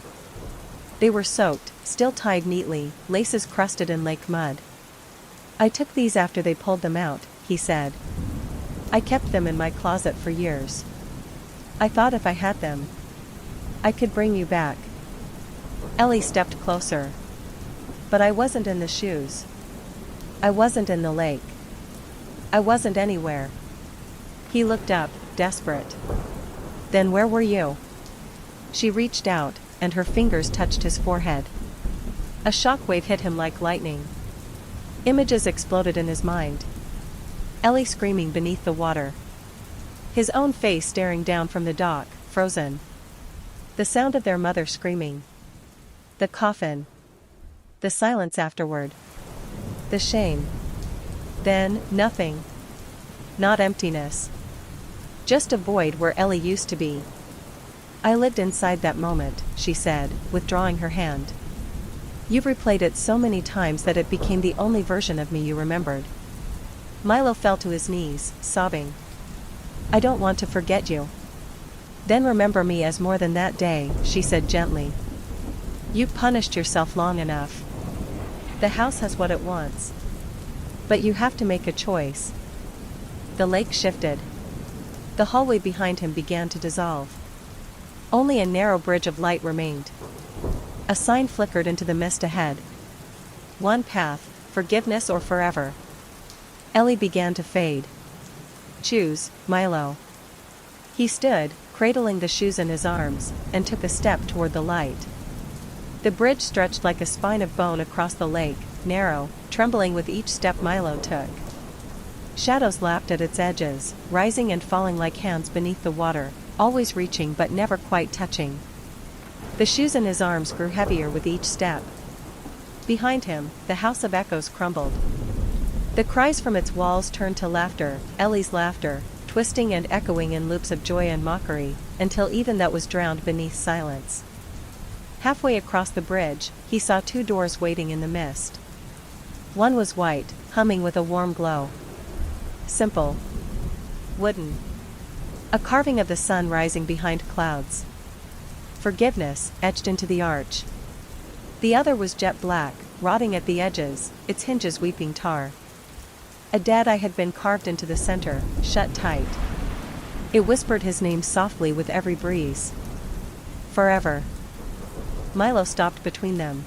They were soaked, still tied neatly, laces crusted in lake mud. "I took these after they pulled them out," he said. "I kept them in my closet for years. I thought if I had them, I could bring you back." Ellie stepped closer. "But I wasn't in the shoes. I wasn't in the lake. I wasn't anywhere." He looked up, desperate. "Then where were you?" She reached out, and her fingers touched his forehead. A shockwave hit him like lightning. Images exploded in his mind. Ellie screaming beneath the water. His own face staring down from the dock, frozen. The sound of their mother screaming. The coffin. The silence afterward. The shame. Then, nothing. Not emptiness. Just a void where Ellie used to be. I lived inside that moment, she said, withdrawing her hand. You've replayed it so many times that it became the only version of me you remembered. Milo fell to his knees, sobbing. I don't want to forget you. Then remember me as more than that day, she said gently. You've punished yourself long enough. The house has what it wants. But you have to make a choice. The lake shifted. The hallway behind him began to dissolve. Only a narrow bridge of light remained. A sign flickered into the mist ahead. One path, forgiveness or forever. Ellie began to fade. Choose, Milo. He stood, cradling the shoes in his arms, and took a step toward the light. The bridge stretched like a spine of bone across the lake, narrow, trembling with each step Milo took. Shadows lapped at its edges, rising and falling like hands beneath the water, always reaching but never quite touching. The shoes in his arms grew heavier with each step. Behind him, the house of echoes crumbled. The cries from its walls turned to laughter, Ellie's laughter, twisting and echoing in loops of joy and mockery, until even that was drowned beneath silence. Halfway across the bridge, he saw two doors waiting in the mist. One was white, humming with a warm glow. Simple. Wooden. A carving of the sun rising behind clouds. Forgiveness, etched into the arch. The other was jet black, rotting at the edges, its hinges weeping tar. A dead eye had been carved into the center, shut tight. It whispered his name softly with every breeze. Forever. Milo stopped between them.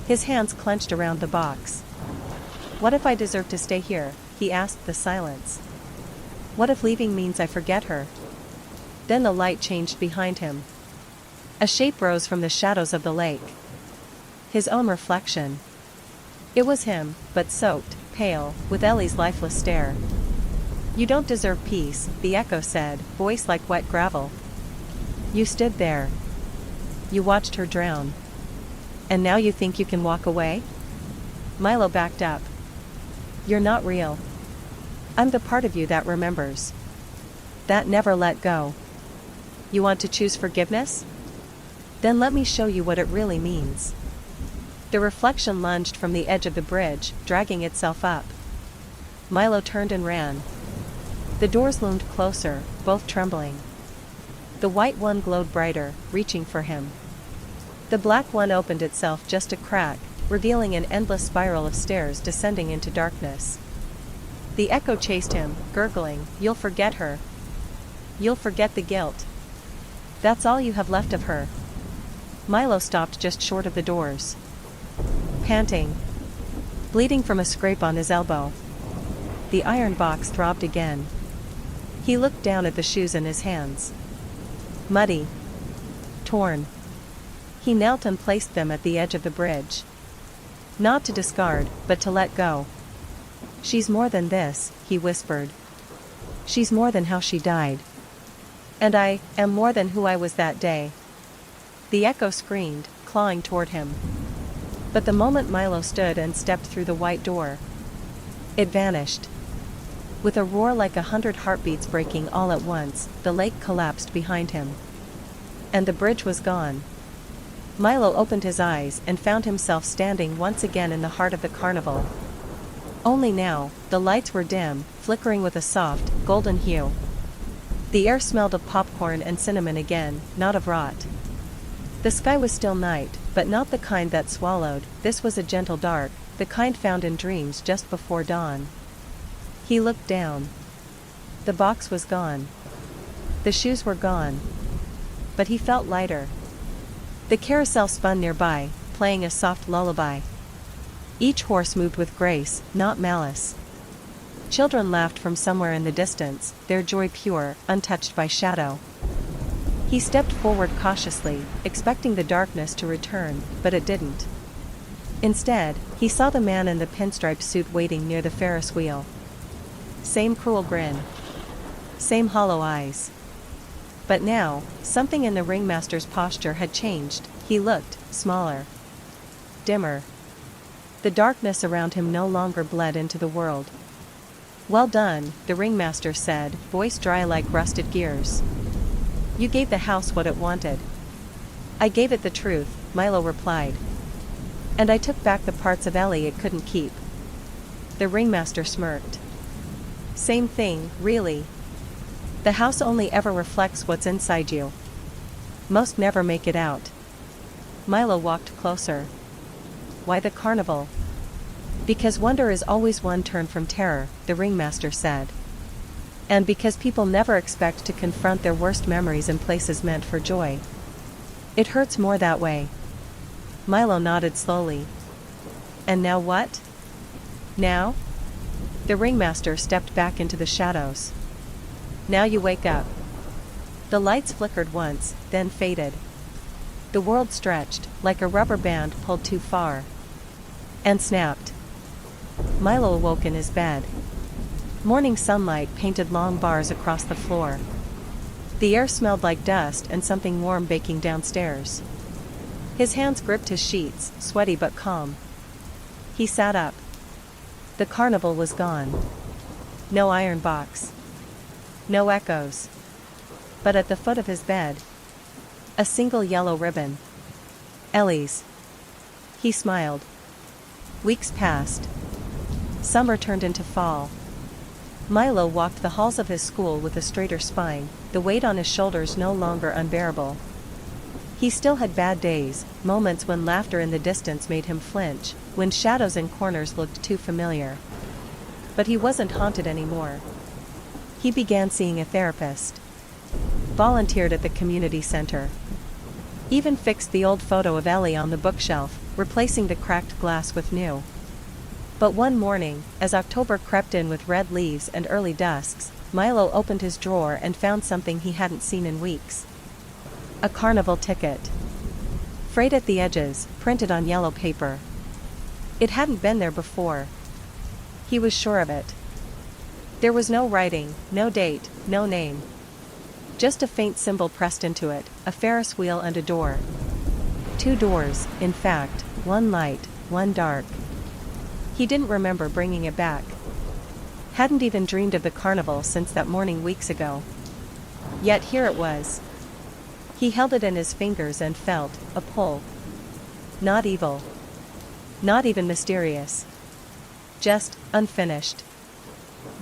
His hands clenched around the box. What if I deserve to stay here? He asked the silence. What if leaving means I forget her? Then the light changed behind him. A shape rose from the shadows of the lake. His own reflection. It was him, but soaked, pale, with Ellie's lifeless stare. You don't deserve peace, the echo said, voice like wet gravel. You stood there. You watched her drown. And now you think you can walk away? Milo backed up. You're not real. I'm the part of you that remembers. That never let go. You want to choose forgiveness? Then let me show you what it really means. The reflection lunged from the edge of the bridge, dragging itself up. Milo turned and ran. The doors loomed closer, both trembling. The white one glowed brighter, reaching for him. The black one opened itself just a crack, revealing an endless spiral of stairs descending into darkness. The echo chased him, gurgling, You'll forget her. You'll forget the guilt. That's all you have left of her. Milo stopped just short of the doors. Panting. Bleeding from a scrape on his elbow. The iron box throbbed again. He looked down at the shoes in his hands. Muddy. Torn. He knelt and placed them at the edge of the bridge. Not to discard, but to let go. She's more than this, he whispered. She's more than how she died. And I am more than who I was that day. The echo screamed, clawing toward him. But the moment Milo stood and stepped through the white door, it vanished. With a roar like 100 heartbeats breaking all at once, the lake collapsed behind him. And the bridge was gone. Milo opened his eyes and found himself standing once again in the heart of the carnival. Only now, the lights were dim, flickering with a soft, golden hue. The air smelled of popcorn and cinnamon again, not of rot. The sky was still night, but not the kind that swallowed. This was a gentle dark, the kind found in dreams just before dawn. He looked down. The box was gone. The shoes were gone. But he felt lighter. The carousel spun nearby, playing a soft lullaby. Each horse moved with grace, not malice. Children laughed from somewhere in the distance, their joy pure, untouched by shadow. He stepped forward cautiously, expecting the darkness to return, but it didn't. Instead, he saw the man in the pinstripe suit waiting near the Ferris wheel. Same cruel grin. Same hollow eyes. But now, something in the ringmaster's posture had changed. He looked smaller, dimmer. The darkness around him no longer bled into the world. "Well done," the ringmaster said, voice dry like rusted gears. "You gave the house what it wanted." "I gave it the truth," Milo replied. "And I took back the parts of Ellie it couldn't keep." The ringmaster smirked. "Same thing, really. The house only ever reflects what's inside you. Most never make it out." Milo walked closer. "Why the carnival?" "Because wonder is always one turn from terror," the ringmaster said. "And because people never expect to confront their worst memories in places meant for joy. It hurts more that way." Milo nodded slowly. "And now what?" "Now?" The ringmaster stepped back into the shadows. "Now you wake up." The lights flickered once, then faded. The world stretched, like a rubber band pulled too far. And snapped. Milo awoke in his bed. Morning sunlight painted long bars across the floor. The air smelled like dust and something warm baking downstairs. His hands gripped his sheets, sweaty but calm. He sat up. The carnival was gone. No iron box. No echoes. But at the foot of his bed, a single yellow ribbon. Ellie's. He smiled. Weeks passed. Summer turned into fall. Milo walked the halls of his school with a straighter spine, the weight on his shoulders no longer unbearable. He still had bad days, moments when laughter in the distance made him flinch, when shadows in corners looked too familiar. But he wasn't haunted anymore. He began seeing a therapist. Volunteered at the community center. Even fixed the old photo of Ellie on the bookshelf, replacing the cracked glass with new. But one morning, as October crept in with red leaves and early dusks, Milo opened his drawer and found something he hadn't seen in weeks. A carnival ticket. Frayed at the edges, printed on yellow paper. It hadn't been there before. He was sure of it. There was no writing, no date, no name. Just a faint symbol pressed into it, a Ferris wheel and a door. Two doors, in fact, one light, one dark. He didn't remember bringing it back. Hadn't even dreamed of the carnival since that morning weeks ago. Yet here it was. He held it in his fingers and felt a pull. Not evil. Not even mysterious. Just unfinished.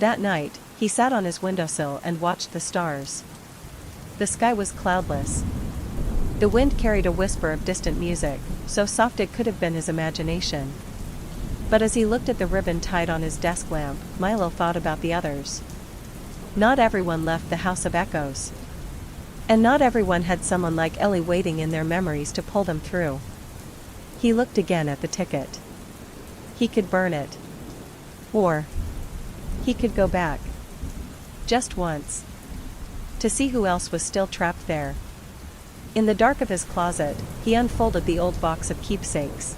That night, he sat on his windowsill and watched the stars. The sky was cloudless. The wind carried a whisper of distant music, so soft it could have been his imagination. But as he looked at the ribbon tied on his desk lamp, Milo thought about the others. Not everyone left the House of Echoes. And not everyone had someone like Ellie waiting in their memories to pull them through. He looked again at the ticket. He could burn it. Or he could go back. Just once. To see who else was still trapped there. In the dark of his closet, he unfolded the old box of keepsakes.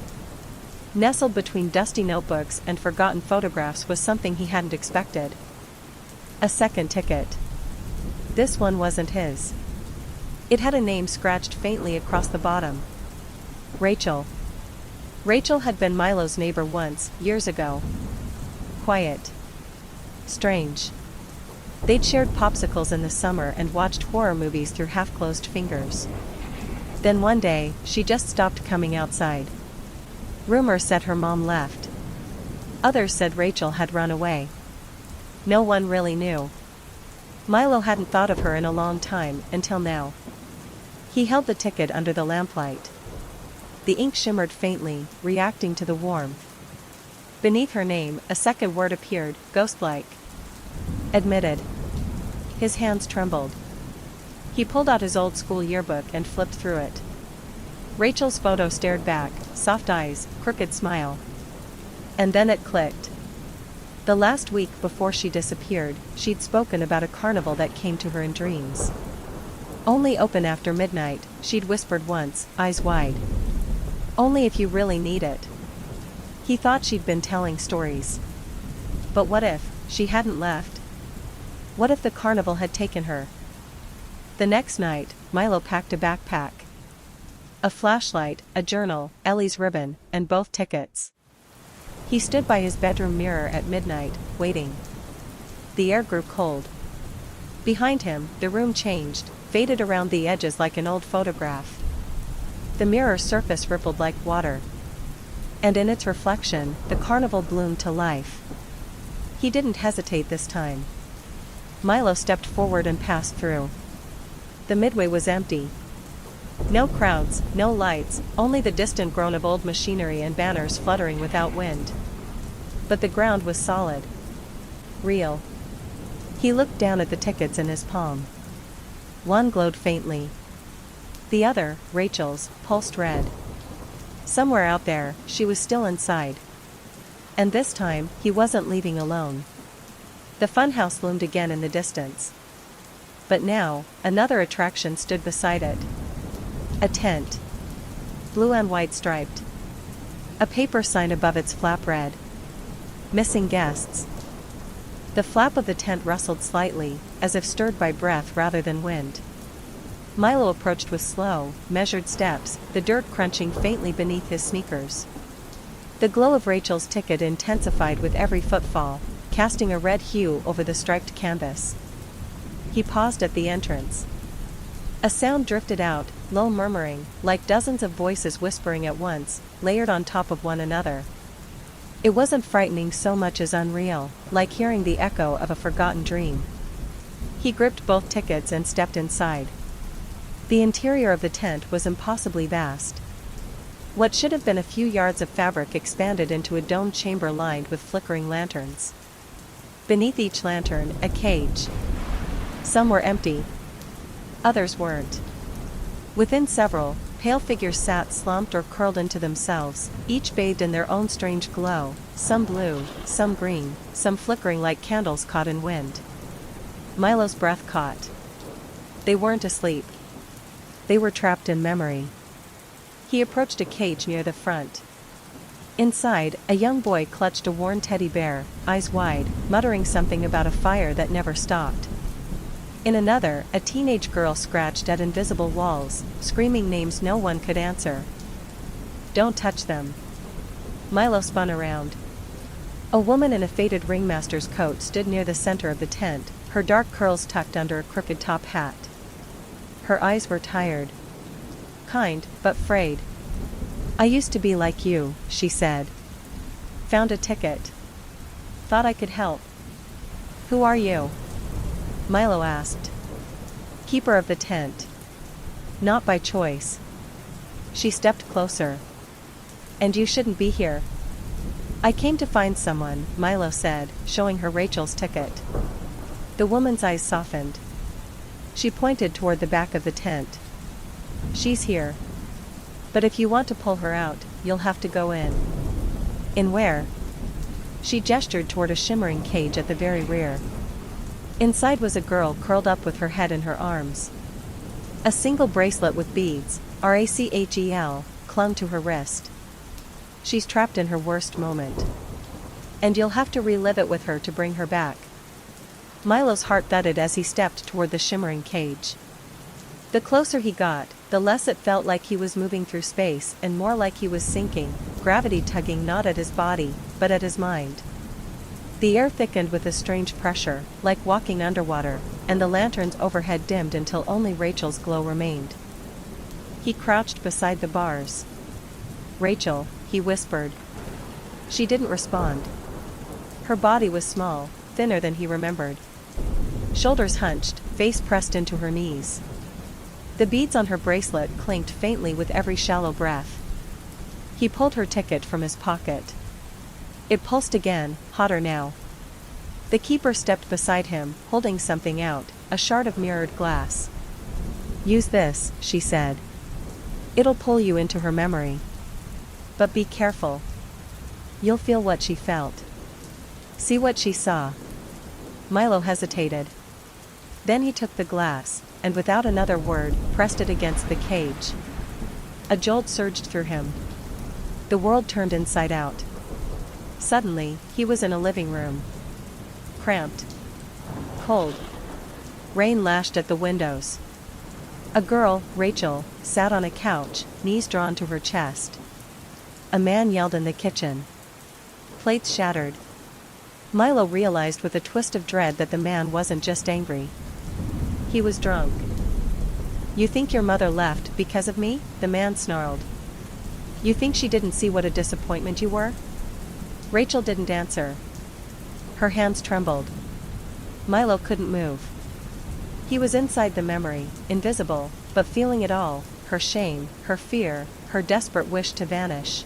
Nestled between dusty notebooks and forgotten photographs was something he hadn't expected. A second ticket. This one wasn't his. It had a name scratched faintly across the bottom. Rachel. Rachel had been Milo's neighbor once, years ago. Quiet. Strange. They'd shared popsicles in the summer and watched horror movies through half-closed fingers. Then one day, she just stopped coming outside. Rumors said her mom left. Others said Rachel had run away. No one really knew. Milo hadn't thought of her in a long time, until now. He held the ticket under the lamplight. The ink shimmered faintly, reacting to the warmth. Beneath her name, a second word appeared, ghost-like. Admitted. His hands trembled. He pulled out his old school yearbook and flipped through it. Rachel's photo stared back, soft eyes, crooked smile. And then it clicked. The last week before she disappeared, she'd spoken about a carnival that came to her in dreams. Only open after midnight, she'd whispered once, eyes wide. Only if you really need it. He thought she'd been telling stories. But what if she hadn't left? What if the carnival had taken her? The next night, Milo packed a backpack. A flashlight, a journal, Ellie's ribbon, and both tickets. He stood by his bedroom mirror at midnight, waiting. The air grew cold. Behind him, the room changed, faded around the edges like an old photograph. The mirror surface rippled like water. And in its reflection, the carnival bloomed to life. He didn't hesitate this time. Milo stepped forward and passed through. The midway was empty. No crowds, no lights, only the distant groan of old machinery and banners fluttering without wind. But the ground was solid. Real. He looked down at the tickets in his palm. One glowed faintly. The other, Rachel's, pulsed red. Somewhere out there, she was still inside. And this time, he wasn't leaving alone. The funhouse loomed again in the distance. But now, another attraction stood beside it. A tent. Blue and white striped. A paper sign above its flap read, "Missing guests." The flap of the tent rustled slightly, as if stirred by breath rather than wind. Milo approached with slow, measured steps, the dirt crunching faintly beneath his sneakers. The glow of Rachel's ticket intensified with every footfall, casting a red hue over the striped canvas. He paused at the entrance. A sound drifted out, low murmuring, like dozens of voices whispering at once, layered on top of one another. It wasn't frightening so much as unreal, like hearing the echo of a forgotten dream. He gripped both tickets and stepped inside. The interior of the tent was impossibly vast. What should have been a few yards of fabric expanded into a domed chamber lined with flickering lanterns. Beneath each lantern, a cage. Some were empty. Others weren't. Within several, pale figures sat slumped or curled into themselves, each bathed in their own strange glow, some blue, some green, some flickering like candles caught in wind. Milo's breath caught. They weren't asleep. They were trapped in memory. He approached a cage near the front. Inside, a young boy clutched a worn teddy bear, eyes wide, muttering something about a fire that never stopped. In another, a teenage girl scratched at invisible walls, screaming names no one could answer. "Don't touch them." Milo spun around. A woman in a faded ringmaster's coat stood near the center of the tent, her dark curls tucked under a crooked top hat. Her eyes were tired. Kind, but frayed. "I used to be like you," she said. "Found a ticket. Thought I could help." "Who are you?" Milo asked. "Keeper of the tent." "Not by choice." She stepped closer. "And you shouldn't be here." "I came to find someone," Milo said, showing her Rachel's ticket. The woman's eyes softened. She pointed toward the back of the tent. "She's here. But if you want to pull her out, you'll have to go in." "In where?" She gestured toward a shimmering cage at the very rear. Inside was a girl curled up with her head in her arms. A single bracelet with beads, RACHEL, clung to her wrist. "She's trapped in her worst moment. And you'll have to relive it with her to bring her back." Milo's heart thudded as he stepped toward the shimmering cage. The closer he got, the less it felt like he was moving through space and more like he was sinking, gravity tugging not at his body, but at his mind. The air thickened with a strange pressure, like walking underwater, and the lanterns overhead dimmed until only Rachel's glow remained. He crouched beside the bars. "Rachel," he whispered. She didn't respond. Her body was small, thinner than he remembered. Shoulders hunched, face pressed into her knees. The beads on her bracelet clinked faintly with every shallow breath. He pulled her ticket from his pocket. It pulsed again, hotter now. The keeper stepped beside him, holding something out, a shard of mirrored glass. "Use this," she said. "It'll pull you into her memory. But be careful. You'll feel what she felt. See what she saw." Milo hesitated. Then he took the glass, and without another word, pressed it against the cage. A jolt surged through him. The world turned inside out. Suddenly, he was in a living room. Cramped. Cold. Rain lashed at the windows. A girl, Rachel, sat on a couch, knees drawn to her chest. A man yelled in the kitchen. Plates shattered. Milo realized with a twist of dread that the man wasn't just angry. He was drunk. "You think your mother left because of me?" the man snarled. "You think she didn't see what a disappointment you were?" Rachel didn't answer. Her hands trembled. Milo couldn't move. He was inside the memory, invisible, but feeling it all, her shame, her fear, her desperate wish to vanish.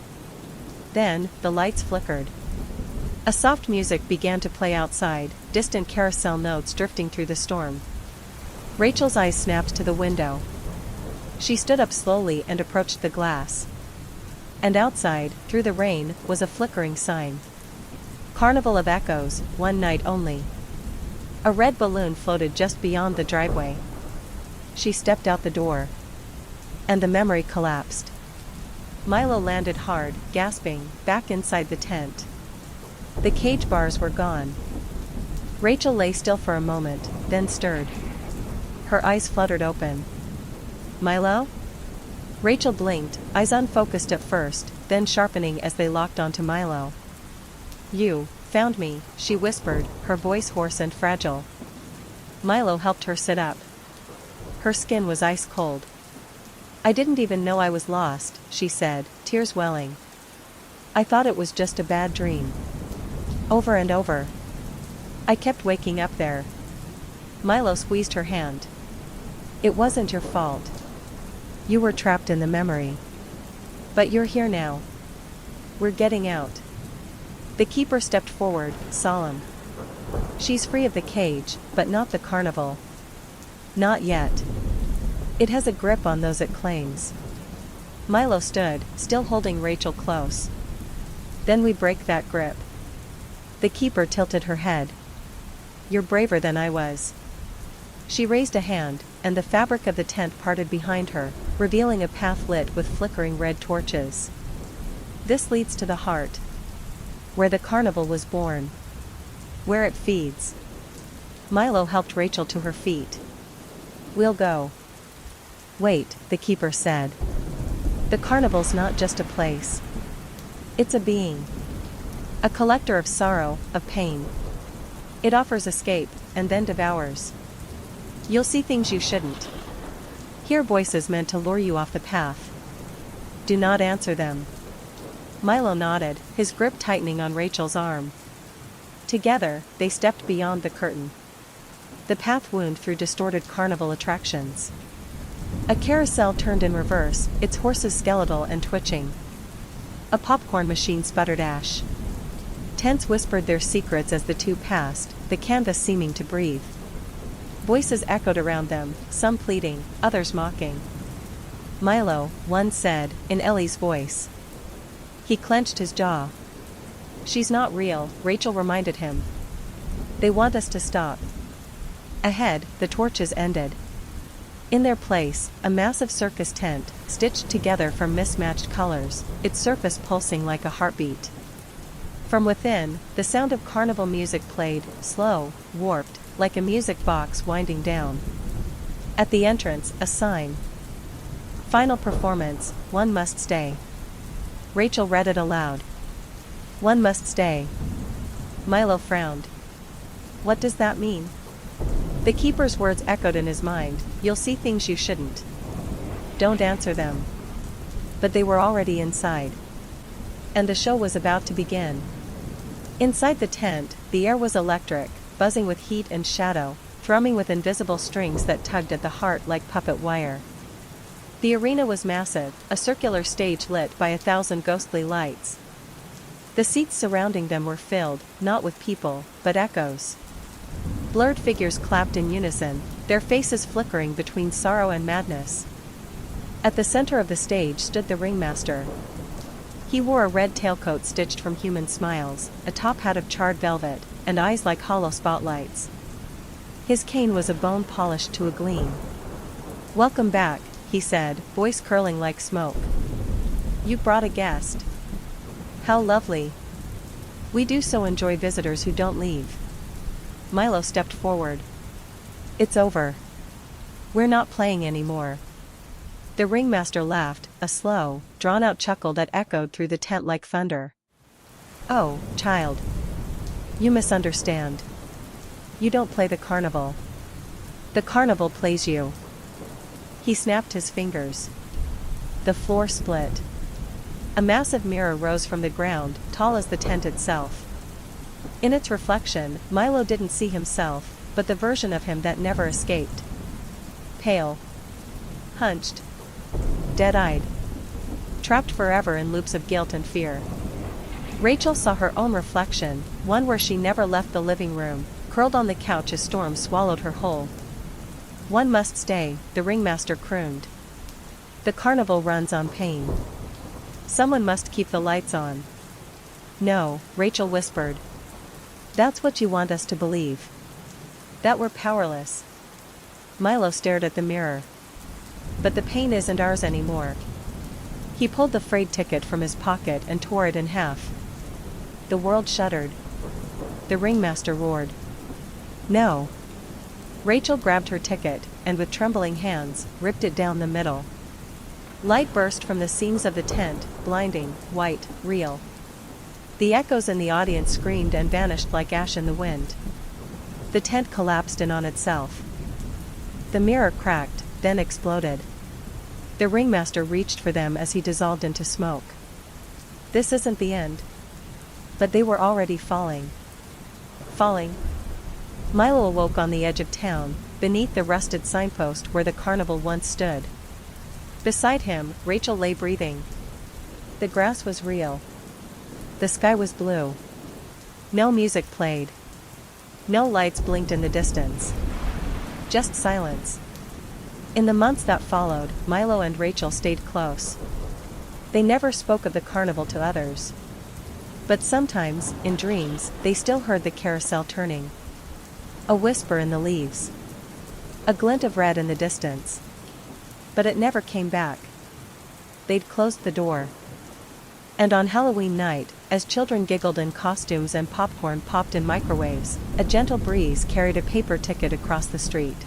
Then, the lights flickered. A soft music began to play outside, distant carousel notes drifting through the storm. Rachel's eyes snapped to the window. She stood up slowly and approached the glass. And outside, through the rain, was a flickering sign. Carnival of Echoes, one night only. A red balloon floated just beyond the driveway. She stepped out the door. And the memory collapsed. Milo landed hard, gasping, back inside the tent. The cage bars were gone. Rachel lay still for a moment, then stirred. Her eyes fluttered open. "Milo?" Rachel blinked, eyes unfocused at first, then sharpening as they locked onto Milo. "You found me," she whispered, her voice hoarse and fragile. Milo helped her sit up. Her skin was ice cold. "I didn't even know I was lost," she said, tears welling. "I thought it was just a bad dream. Over and over. I kept waking up there." Milo squeezed her hand. "It wasn't your fault. You were trapped in the memory. But you're here now. We're getting out." The keeper stepped forward, solemn. "She's free of the cage, but not the carnival. Not yet. It has a grip on those it claims." Milo stood, still holding Rachel close. "Then we break that grip." The keeper tilted her head. "You're braver than I was." She raised a hand, and the fabric of the tent parted behind her, revealing a path lit with flickering red torches. "This leads to the heart. Where the carnival was born. Where it feeds." Milo helped Rachel to her feet. "We'll go." "Wait," the keeper said. "The carnival's not just a place. It's a being. A collector of sorrow, of pain. It offers escape, and then devours. You'll see things you shouldn't. Hear voices meant to lure you off the path. Do not answer them." Milo nodded, his grip tightening on Rachel's arm. Together, they stepped beyond the curtain. The path wound through distorted carnival attractions. A carousel turned in reverse, its horses skeletal and twitching. A popcorn machine sputtered ash. Tents whispered their secrets as the two passed, the canvas seeming to breathe. Voices echoed around them, some pleading, others mocking. "Milo," one said, in Ellie's voice. He clenched his jaw. "She's not real," Rachel reminded him. "They want us to stop." Ahead, the torches ended. In their place, a massive circus tent, stitched together from mismatched colors, its surface pulsing like a heartbeat. From within, the sound of carnival music played, slow, warped, like a music box winding down. At the entrance, a sign. "Final performance, one must stay." Rachel read it aloud. "One must stay." Milo frowned. "What does that mean?" The keeper's words echoed in his mind. "You'll see things you shouldn't. Don't answer them." But they were already inside. And the show was about to begin. Inside the tent, the air was electric, buzzing with heat and shadow, thrumming with invisible strings that tugged at the heart like puppet wire. The arena was massive, a circular stage lit by 1,000 ghostly lights. The seats surrounding them were filled, not with people, but echoes. Blurred figures clapped in unison, their faces flickering between sorrow and madness. At the center of the stage stood the ringmaster. He wore a red tailcoat stitched from human smiles, a top hat of charred velvet, and eyes like hollow spotlights. His cane was a bone polished to a gleam. "Welcome back," he said, voice curling like smoke. "You brought a guest. How lovely. We do so enjoy visitors who don't leave." Milo stepped forward. "It's over." "We're not playing anymore." The ringmaster laughed, a slow, drawn-out chuckle that echoed through the tent like thunder. "Oh, child. You misunderstand. You don't play the carnival. The carnival plays you." He snapped his fingers. The floor split. A massive mirror rose from the ground, tall as the tent itself. In its reflection, Milo didn't see himself, but the version of him that never escaped. Pale. Hunched. Dead-eyed. Trapped forever in loops of guilt and fear. Rachel saw her own reflection, one where she never left the living room, curled on the couch as storm swallowed her whole. "One must stay," the ringmaster crooned. "The carnival runs on pain. Someone must keep the lights on." "No," Rachel whispered. "That's what you want us to believe. That we're powerless." Milo stared at the mirror. "But the pain isn't ours anymore." He pulled the frayed ticket from his pocket and tore it in half. The world shuddered. The ringmaster roared. "No." Rachel grabbed her ticket, and with trembling hands, ripped it down the middle. Light burst from the seams of the tent, blinding, white, real. The echoes in the audience screamed and vanished like ash in the wind. The tent collapsed in on itself. The mirror cracked, then exploded. The ringmaster reached for them as he dissolved into smoke. This isn't the end. But they were already falling. Falling. Milo awoke on the edge of town, beneath the rusted signpost where the carnival once stood. Beside him, Rachel lay breathing. The grass was real. The sky was blue. No music played. No lights blinked in the distance. Just silence. In the months that followed, Milo and Rachel stayed close. They never spoke of the carnival to others. But sometimes, in dreams, they still heard the carousel turning. A whisper in the leaves. A glint of red in the distance. But it never came back. They'd closed the door. And on Halloween night, as children giggled in costumes and popcorn popped in microwaves, a gentle breeze carried a paper ticket across the street.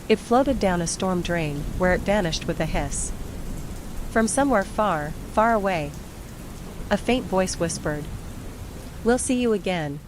It floated down a storm drain, where it vanished with a hiss. From somewhere far, far away, a faint voice whispered, "We'll see you again,